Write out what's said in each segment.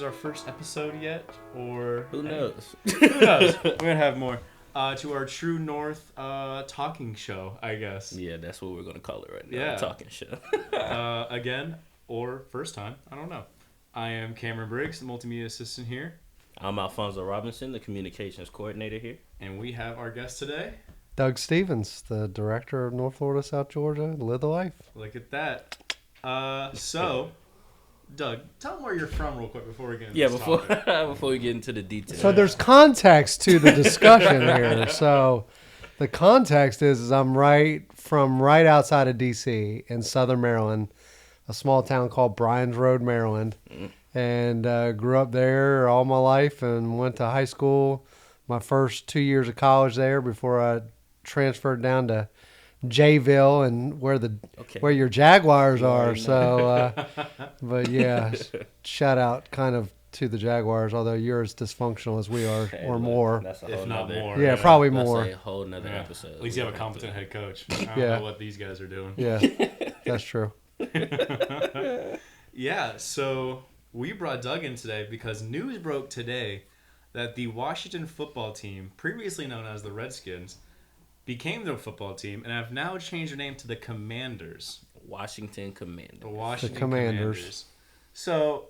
our first episode yet, or Who knows? Who knows? We're gonna have more. To our True North talking show, I guess. Yeah, that's what we're gonna call it right now. Yeah. Talking show. Again, or first time, I don't know. I am Cameron Briggs, the multimedia assistant here, I'm Alphonso Robinson, the communications coordinator here. and we have our guest today. Doug Stevens, the director of North Florida, South Georgia, Live the Life. Look at that. So, Doug, tell them where you're from real quick before we get into Yeah, this before topic. before we get into the details. So there's context to the discussion here. So the context is I'm right outside of D.C. in Southern Maryland, a small town called Bryan's Road, Maryland, and grew up there all my life and went to high school. My first 2 years of college there before I transferred down to Jayville and where your Jaguars are. So, but yeah, shout out kind of to the Jaguars, although you're as dysfunctional as we are, or more. That's a If whole not nother, more. Yeah, probably that's more. a whole nother Yeah. episode. At least you have a competent head coach. I don't Yeah. know what these guys are doing. Yeah, that's true. Yeah, so we brought Doug in today because news broke today that the Washington football team, previously known as the Redskins, became the football team and have now changed their name to the Commanders. Washington Commander. The Washington Commanders. Commanders. So,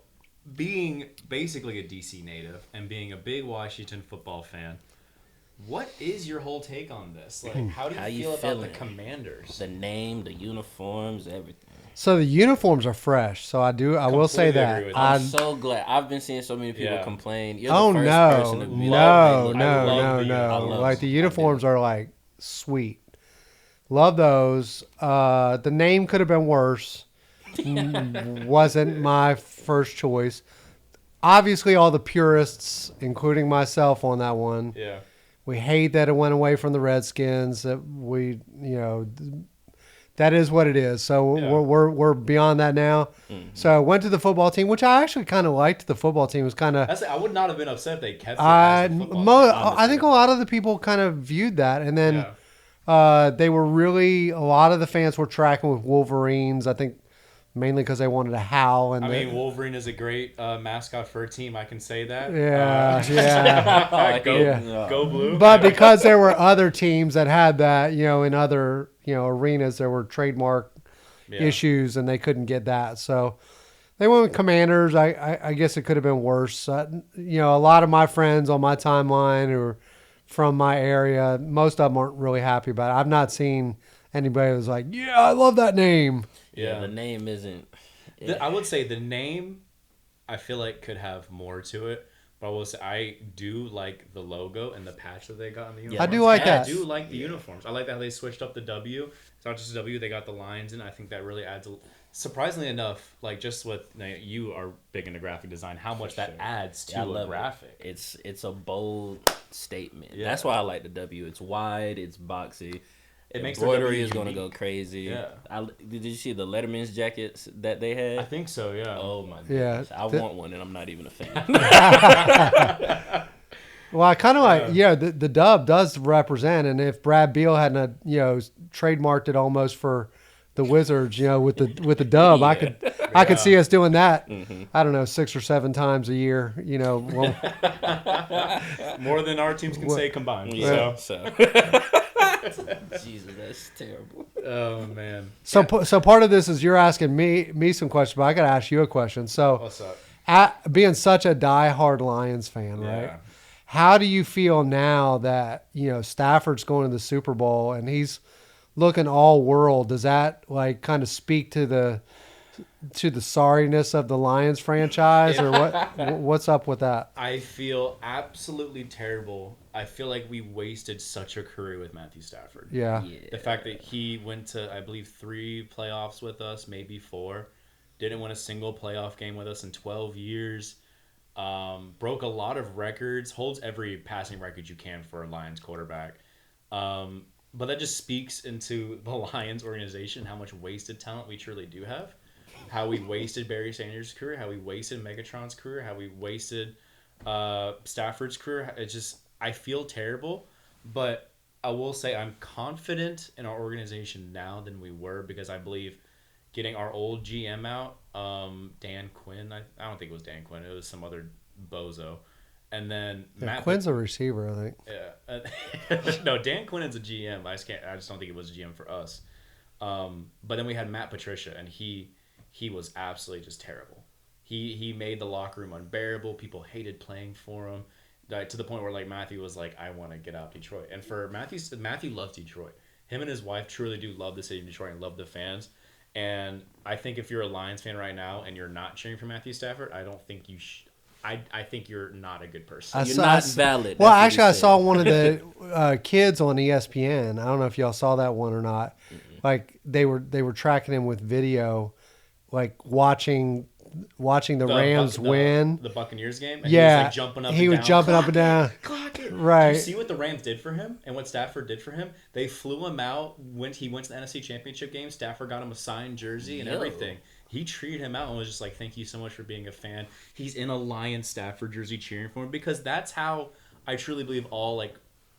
being basically a DC native and being a big Washington football fan, what is your whole take on this? Like, how do you How you feel about the feeling? Commanders? The name, the uniforms, everything. So the uniforms are fresh. So I will say Completely that. agree with I'm so glad. I've been seeing so many people Yeah. complain. You're Oh the first no, person to be no, like, no, I love no, the- I no! love Like the them. uniforms are like sweet. Love those. The name could have been worse. Wasn't my first choice. Obviously, all the purists, including myself, on that one. Yeah. We hate that it went away from the Redskins. That that is what it is. So Yeah. we're beyond that now. Mm-hmm. So I went to the football team, which I actually kind of liked. The football team was kind of. I would not have been upset if they kept it as the football team, I think a lot of the people kind of viewed that, and then Yeah. they were really a lot of the fans were tracking with Wolverines. I think mainly because they wanted to howl. And I mean, Wolverine is a great mascot for a team. I can say that. yeah, yeah. Go, Yeah. go blue. But because there were other teams that had that, in other arenas, there were trademark Yeah. issues, and they couldn't get that. So they went with Commanders. I guess it could have been worse. A lot of my friends on my timeline who are from my area, most of them aren't really happy about it. I've not seen anybody who was like, yeah, I love that name. Yeah, the name isn't. I would say the name, I feel like could have more to it. But I will say I do like the logo and the patch that they got on the uniforms. I do like And that. I do like the uniforms. I like how they switched up the W. It's not just a W. They got the lines in. I think that really adds. Surprisingly enough, like just with you are big into graphic design, how much that adds to I a love graphic. It's a bold statement. Yeah. That's why I like the W. It's wide. It's boxy. It makes the Embroidery W is going to unique. go crazy. Yeah. Did you see the Letterman's jackets that they had? I think so. Yeah. Oh my Yeah. goodness! I want one, and I'm not even a fan. Well, I kind of like, the dub does represent, and if Brad Beal hadn't, trademarked it almost for the Wizards, with the dub, I could see us doing that. I don't know, 6 or 7 times a year, well, More than our teams can say combined. Yeah. So. Jesus, that's terrible. Oh man. So part of this is you're asking me some questions, but I got to ask you a question. So, What's up? being such a diehard Lions fan, right? Yeah. How do you feel now that Stafford's going to the Super Bowl and he's looking all world? Does that like kind of speak to the sorriness of the Lions franchise, or what? What's up with that? I feel absolutely terrible. I feel like we wasted such a career with Matthew Stafford. Yeah. The fact that he went to, I believe, 3 playoffs with us, maybe 4. Didn't win a single playoff game with us in 12 years. Broke a lot of records. Holds every passing record you can for a Lions quarterback. But that just speaks into the Lions organization, how much wasted talent we truly do have. How we wasted Barry Sanders' career, how we wasted Megatron's career, how we wasted Stafford's career. It's just, I feel terrible, but I will say I'm confident in our organization now than we were, because I believe getting our old GM out, Dan Quinn. I don't think it was Dan Quinn. It was some other bozo. And then Quinn's a receiver, I think. Yeah. No, Dan Quinn is a GM. I just don't think it was a GM for us. But then we had Matt Patricia, and he was absolutely just terrible. He made the locker room unbearable. People hated playing for him, to the point where like Matthew was like, I want to get out of Detroit. And for Matthew loves Detroit. Him and his wife truly do love the city of Detroit and love the fans. And I think if you're a Lions fan right now and you're not cheering for Matthew Stafford, I don't think you should. I think you're not a good person. You're not valid. Well, actually, I saw one of the kids on ESPN. I don't know if y'all saw that one or not. Mm-hmm. Like they were tracking him with video, like watching the Rams win the Buccaneers game. And yeah, he was jumping up and down. Clock it. Right. Did you see what the Rams did for him and what Stafford did for him? They flew him out when he went to the NFC Championship game. Stafford got him a signed jersey and everything. He treated him out and was just like, thank you so much for being a fan. He's in a Lions Stafford jersey cheering for him, because that's how I truly believe all like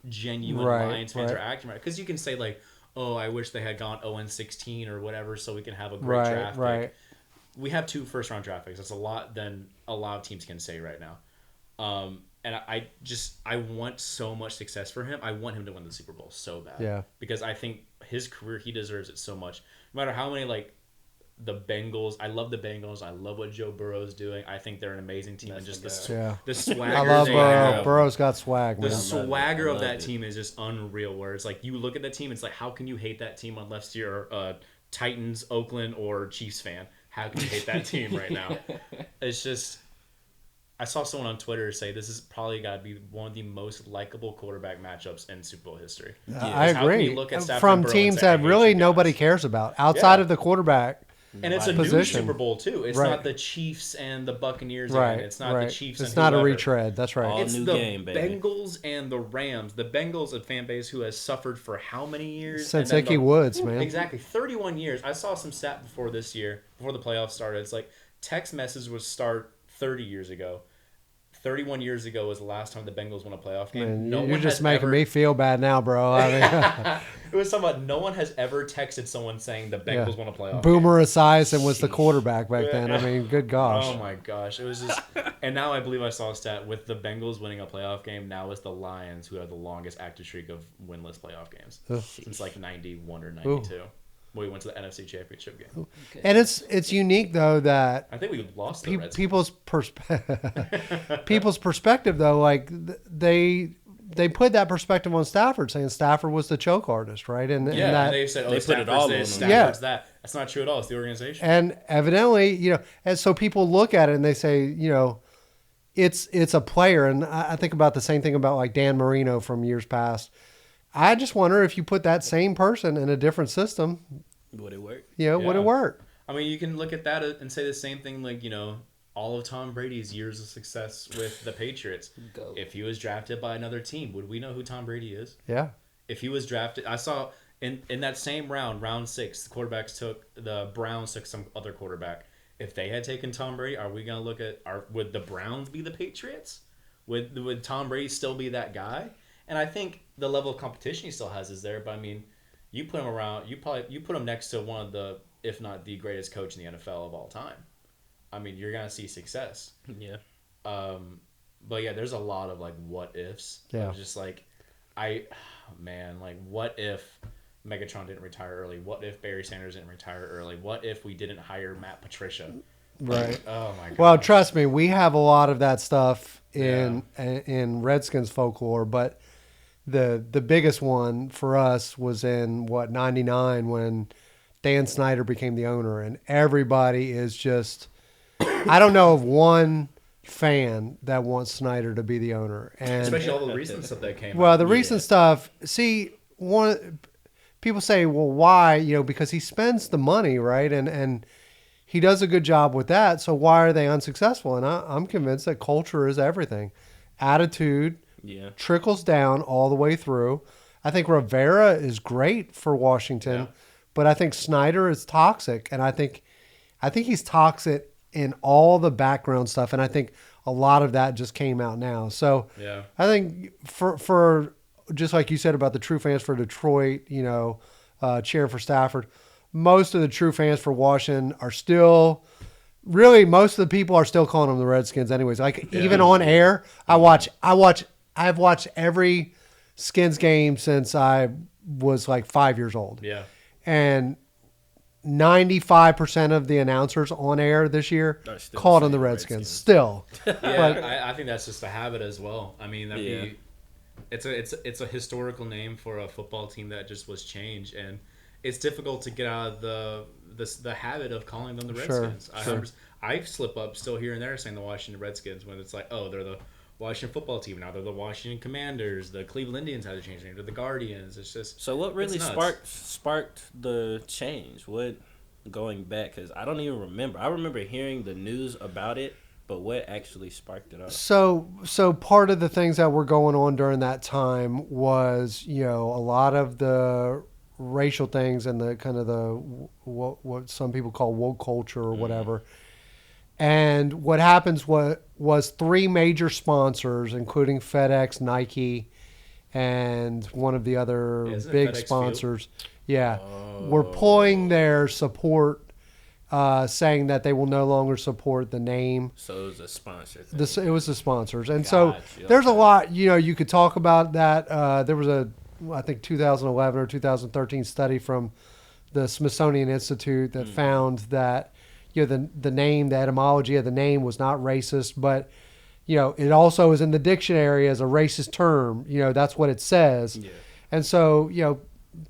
genuine Lions fans are acting right. Because you can say like, oh, I wish they had gone 0-16 or whatever so we can have a great draft pick. We have 2 first-round draft picks. That's a lot than a lot of teams can say right now. And I want so much success for him. I want him to win the Super Bowl so bad. Yeah. Because I think his career, he deserves it so much. No matter how many like the Bengals. I love the Bengals. I love what Joe Burrow's doing. I think they're an amazing team. And just the swagger. I love Burrow. Burrow's got swag, man. The swagger of that team is just unreal. Where it's like, you look at that team, it's like, how can you hate that team unless you're a Titans, Oakland, or Chiefs fan? How can you hate that team right now? It's just... I saw someone on Twitter say this is probably got to be one of the most likable quarterback matchups in Super Bowl history. I agree. Look at from teams that really nobody cares about outside of the quarterback. And it's a new Super Bowl too. It's not the Chiefs and the Buccaneers. Right. It's not the Chiefs. It's and not whoever. A retread. That's right. It's the Bengals and the Rams. The Bengals, a fan base who has suffered for how many years? Since Ickey Woods, man. Exactly, 31 years. I saw some stat before this year, before the playoffs started. It's like text messages would start 30 years ago. 31 years ago was the last time the Bengals won a playoff game. Man, you're just making me feel bad now, bro. I mean, it was something about no one has ever texted someone saying the Bengals won a playoff Boomer Esiason was the quarterback back then. I mean, good gosh. Oh, my gosh. It was just... And now I believe I saw a stat with the Bengals winning a playoff game. Now it's the Lions who have the longest active streak of winless playoff games since like 91 or 92. We went to the NFC Championship game. Okay. And it's unique though that I think we lost the people's perspective though, like they put that perspective on Stafford, saying Stafford was the choke artist, right? And and they said, they put it all this, Stafford's that. That's not true at all. It's the organization. And evidently, and so people look at it and they say, it's a player, and I think about the same thing about like Dan Marino from years past. I just wonder if you put that same person in a different system, would it work? Would it work? I mean, you can look at that and say the same thing, like, all of Tom Brady's years of success with the Patriots. If he was drafted by another team, would we know who Tom Brady is? Yeah. If he was drafted, I saw in that same round 6, the Browns took some other quarterback. If they had taken Tom Brady, are we going to look at, would the Browns be the Patriots? Would Tom Brady still be that guy? And I think the level of competition he still has is there. But I mean, you put him around. You put him next to one of the, if not the greatest coach in the NFL of all time. I mean, you're gonna see success. Yeah. But yeah, there's a lot of like what ifs. Yeah. Just like, what if Megatron didn't retire early? What if Barry Sanders didn't retire early? What if we didn't hire Matt Patricia? Right. Oh my god. Well, trust me, we have a lot of that stuff in Redskins folklore, but the biggest one for us was in 99 when Dan Snyder became the owner, and everybody is just, I don't know of one fan that wants Snyder to be the owner, and especially all the recent stuff that came. Well, the recent stuff. See, people say, well, why? Because he spends the money, right, and he does a good job with that. So why are they unsuccessful? And I'm convinced that culture is everything. Attitude trickles down all the way through. I think Rivera is great for Washington, but I think Snyder is toxic, and I think he's toxic in all the background stuff, and I think a lot of that just came out now. So I think for just like you said about the true fans for Detroit, cheering for Stafford, most of the true fans for Washington are still. Really, most of the people are still calling them the Redskins, anyways. Like even on air, I've watched every Skins game since I was like 5 years old. Yeah. And 95% of the announcers on air this year called them the Redskins. Still. Yeah, I think that's just a habit as well. I mean, it's a historical name for a football team that just was changed, and it's difficult to get out of the habit of calling them the Redskins. Sure. I slip up still here and there saying the Washington Redskins when it's like, oh, they're the Washington football team. Now they're the Washington Commanders. The Cleveland Indians had to change their name to the Guardians. It's just so. What really sparked the change? What going back? Because I don't even remember. I remember hearing the news about it, but what actually sparked it up? So part of the things that were going on during that time was, a lot of the racial things and the kind of the what some people call woke culture or whatever. And what happens was three major sponsors, including FedEx, Nike, and one of the other big FedEx sponsors, were pulling their support, saying that they will no longer support the name. So it was a sponsor thing. It was the sponsors. And so there's a lot, you could talk about that. There was I think 2011 or 2013 study from the Smithsonian Institute that found that the name, the etymology of the name was not racist, but it also is in the dictionary as a racist term. That's what it says. Yeah. And so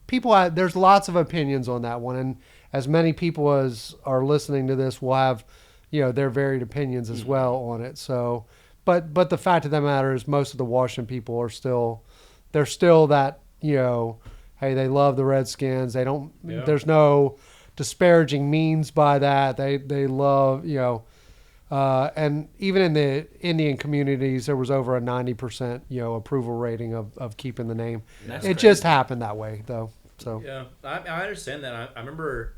people, there's lots of opinions on that one, and as many people as are listening to this will have their varied opinions as well on it. So, but the fact of the matter is, most of the Washington people are still that hey, they love the Redskins. They don't. Yeah. There's no disparaging means by that. They love, and even in the Indian communities, there was over a 90% approval rating of keeping the name. It just happened that way though. So yeah, I understand that. I remember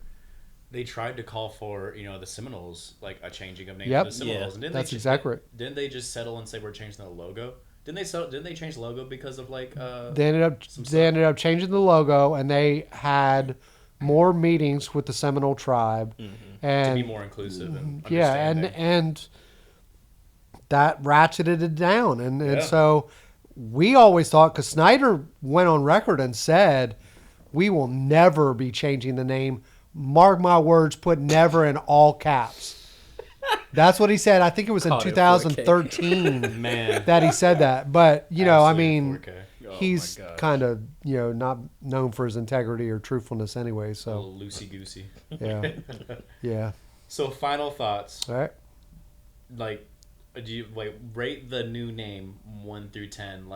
they tried to call for the Seminoles, like a changing of name of the Seminoles, and that's exactly right. Didn't they just settle and say we're changing the logo? Didn't they change the logo because of like? They ended up changing the logo, and they had more meetings with the Seminole tribe, and to be more inclusive. And that ratcheted it down, and so we always thought, because Snyder went on record and said, we will never be changing the name. Mark my words, put never in all caps. That's what he said. I think it was in 2013 that he said that. But, I mean, he's kind of, not known for his integrity or truthfulness anyway. So a little loosey-goosey. Yeah. Yeah. So final thoughts. All right. Like, do you rate the new name 1 through 10,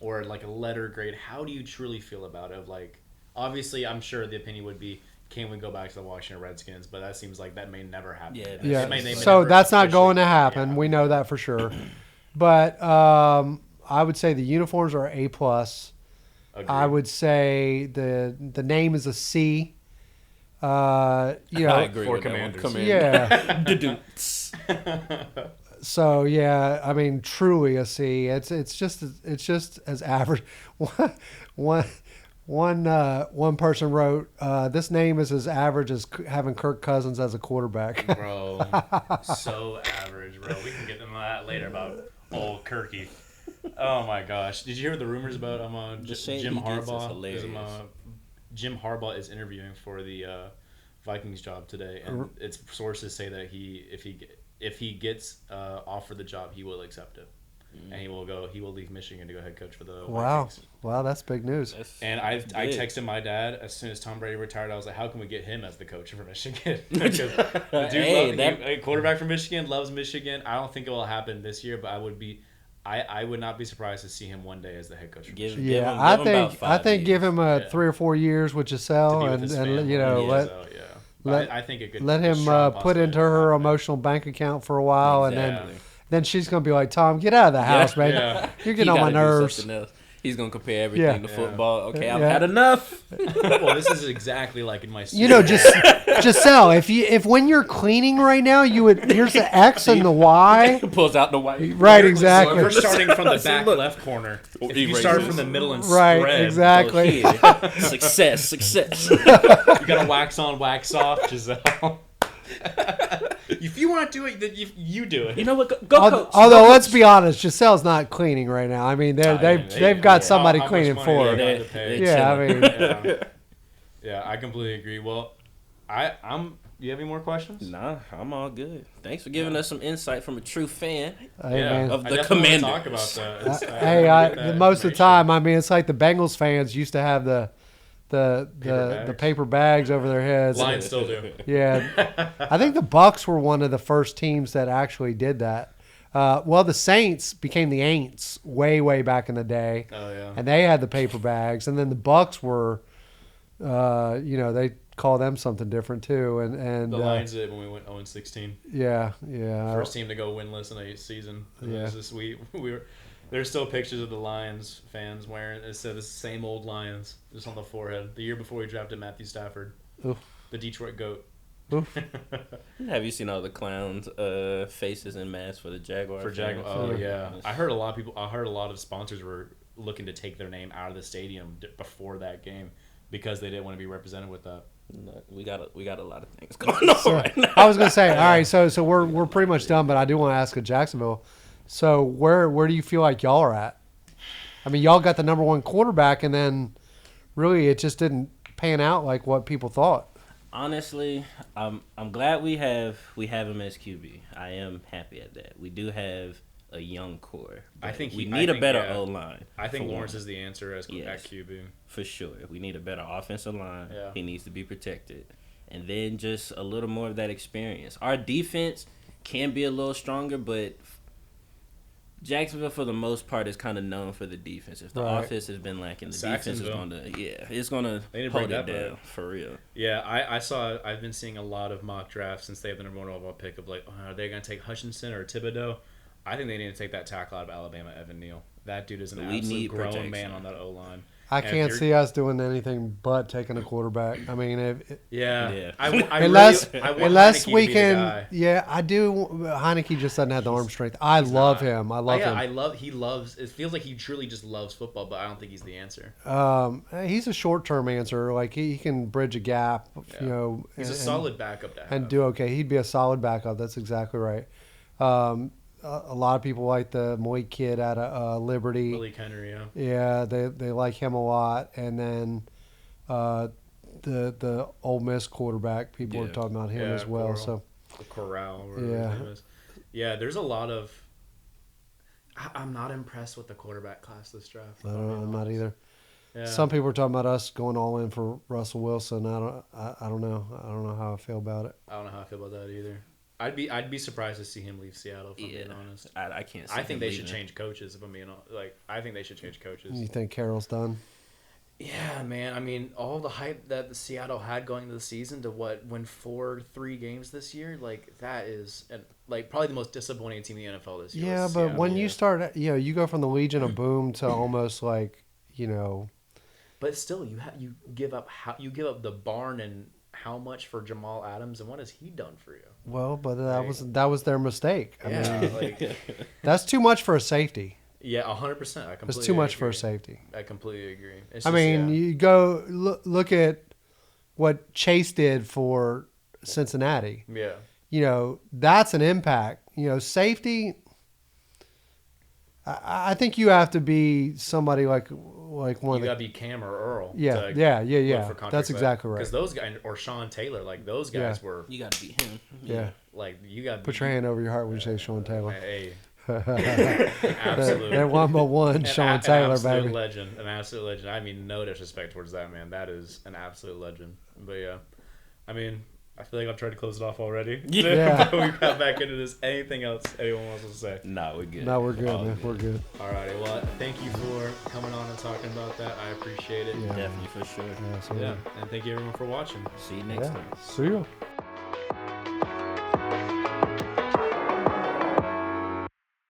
or like a letter grade? How do you truly feel about it? Like, obviously, I'm sure the opinion would be, can we go back to the Washington Redskins? But that seems like that may never happen. Yeah. So that's not going to happen. Yeah. We know that for sure. But I would say the uniforms are A+. Agreed. I would say the name is a C. I agree for with Commanders. Yeah. So yeah, I mean, truly a C. It's just as average. One person wrote, this name is as average as having Kirk Cousins as a quarterback. Bro, so average, bro. We can get into that later about old Kirky. Oh my gosh! Did you hear the rumors about Jim Harbaugh? Jim Harbaugh is interviewing for the Vikings job today, and its sources say that if he gets offered the job, he will accept it. And he will leave Michigan to go head coach for the Vikings. Wow, that's big news. And I texted my dad as soon as Tom Brady retired. I was like, how can we get him as the coach for Michigan? Because the dude a quarterback from Michigan, loves Michigan. I don't think it will happen this year, but I would not be surprised to see him one day as the head coach for Michigan. I think give him 3 or 4 years with Giselle, and I think it could let him put into her emotional bank account for a while, and then she's gonna be like, Tom, get out of the house, man. You're getting on my nerves. He's gonna compare everything to Yeah. football. Okay, I've Yeah. had enough. Well, this is exactly like in my. You know, Giselle, if when you're cleaning right now, here's the X and the Y. Pulls out the white. Right, So exactly. if you're starting from the See, back look. left corner, if you Erases. start from the middle and Right, spread, exactly. Success. you gotta wax on, wax off, Giselle. If you want to do it, then you do it. You know what? Go coach. Although, let's be honest, Giselle's not cleaning right now. I mean, they've got yeah. somebody How much cleaning money for they her. got to pay? Yeah, I mean, Yeah, I completely agree. Well, I'm. Do you have any more questions? Nah, I'm all good. Thanks for giving us some insight from a true fan. hey, man. Of I the definitely wanna talk Commanders. about that. It's- Hey, I get that most of the information. time, I mean, it's like the Bengals fans used to have the bags. paper bags over their heads. Lions still do. Yeah, I think the Bucks were one of the first teams that actually did that. Well, the Saints became the Aints way back in the day, Oh yeah. and they had the paper bags, and then the Bucks were, they call them something different too, and The Lions did when we went 0-16. yeah. First team to go winless in a season. And Yeah. It was this we were. There's still pictures of the Lions fans wearing it said the same old Lions just on the forehead. The year before we drafted Matthew Stafford, Oof. the Detroit goat. Oof. Have you seen all the clowns' faces and masks for the Jaguar? For Jaguar. fans? Oh yeah, I heard a lot of sponsors were looking to take their name out of the stadium before that game because they didn't want to be represented with that. No, we got a lot of things going on right now. I was gonna say, all right, so we're pretty much done, but I do want to ask a Jacksonville. So where do you feel like y'all are at? I mean, y'all got the number one quarterback, and then really it just didn't pan out like what people thought. Honestly, I'm glad we have him as QB. I am happy at that. We do have a young core. I think we he- need I a think, better yeah. O line. I think Lawrence is the answer at Yes. QB. For sure. We need a better offensive line. Yeah. He needs to be protected. And then just a little more of that experience. Our defense can be a little stronger, but Jacksonville, for the most part, is kind of known for the defense. If the Right. offense has been lacking, the defense is Saxonville. going to, it's going to They need to hold bring it that down, back. for real. Yeah, I've been seeing a lot of mock drafts since they have the number one overall pick of like, are they going to take Hutchinson or Thibodeau? I think they need to take that tackle out of Alabama, Evan Neal. That dude is an We absolute need grown protection. man on that O-line. I And if can't you're- see us doing anything but taking a quarterback. I mean, Yeah. Yeah. unless I want unless Heineke to we be the can, guy. yeah, I do. Heineke just doesn't have the arm strength. I love not. him. I love him. He loves, it feels like he truly just loves football, but I don't think he's the answer. He's a short-term answer. Like he can bridge a gap, Yeah. you know. He's a solid backup to have. and do okay. He'd be a solid backup. That's exactly right. A lot of people like the Malik kid out of Liberty. Malik Henry, yeah. Yeah, they like him a lot. And then the Ole Miss quarterback, people are Yeah. talking about him Yeah, as well. Corral. So Corral. Or Yeah. yeah. His name is. Yeah, there's a lot of. I'm not impressed with the quarterback class this draft. I'm not either. Yeah. Some people are talking about us going all in for Russell Wilson. I don't know. I don't know how I feel about it. I don't know how I feel about that either. I'd be surprised to see him leave Seattle. If I'm being honest. I can't see I think him they should leaving. change coaches. If I'm being like, I think they should change coaches. You think Carroll's done? Yeah, man. I mean, all the hype that the Seattle had going into the season to win 4-3 games this year, like that is like probably the most disappointing team in the NFL this year. Yeah, was but Seattle. when you start, you go from the Legion of Boom to almost like, But still, you give up the barn and how much for Jamal Adams, and what has he done for you? well, but that was their mistake. I mean, Yeah, like that's too much for a safety. yeah, 100%. I completely. That's too much for a agree. safety. I completely agree. It's I just, mean, yeah. you go look at what Chase did for Cincinnati. Yeah. That's an impact. Safety. I think you have to be somebody like one You of the. gotta be Cam or Earl. Yeah, to yeah. look for That's exactly right. Because those guys, or Sean Taylor, like those guys Yeah. were You got to beat him. Yeah. like you got. Put your hand over your heart when you say Sean Taylor. Hey, that absolute. 1x1 Sean Taylor, absolute baby. legend, an absolute legend. I mean, no disrespect towards that man. That is an absolute legend. But yeah, I mean, I feel like I've tried to close it off already. Yeah. But we got back into this. Anything else anyone wants to say? No, we're good. No, we're good, All man. We're good. Alrighty. Well, thank you for coming on and talking about that. I appreciate it. Yeah. Definitely, for sure. Yeah, so Yeah, and thank you everyone for watching. See you next yeah. time. See you.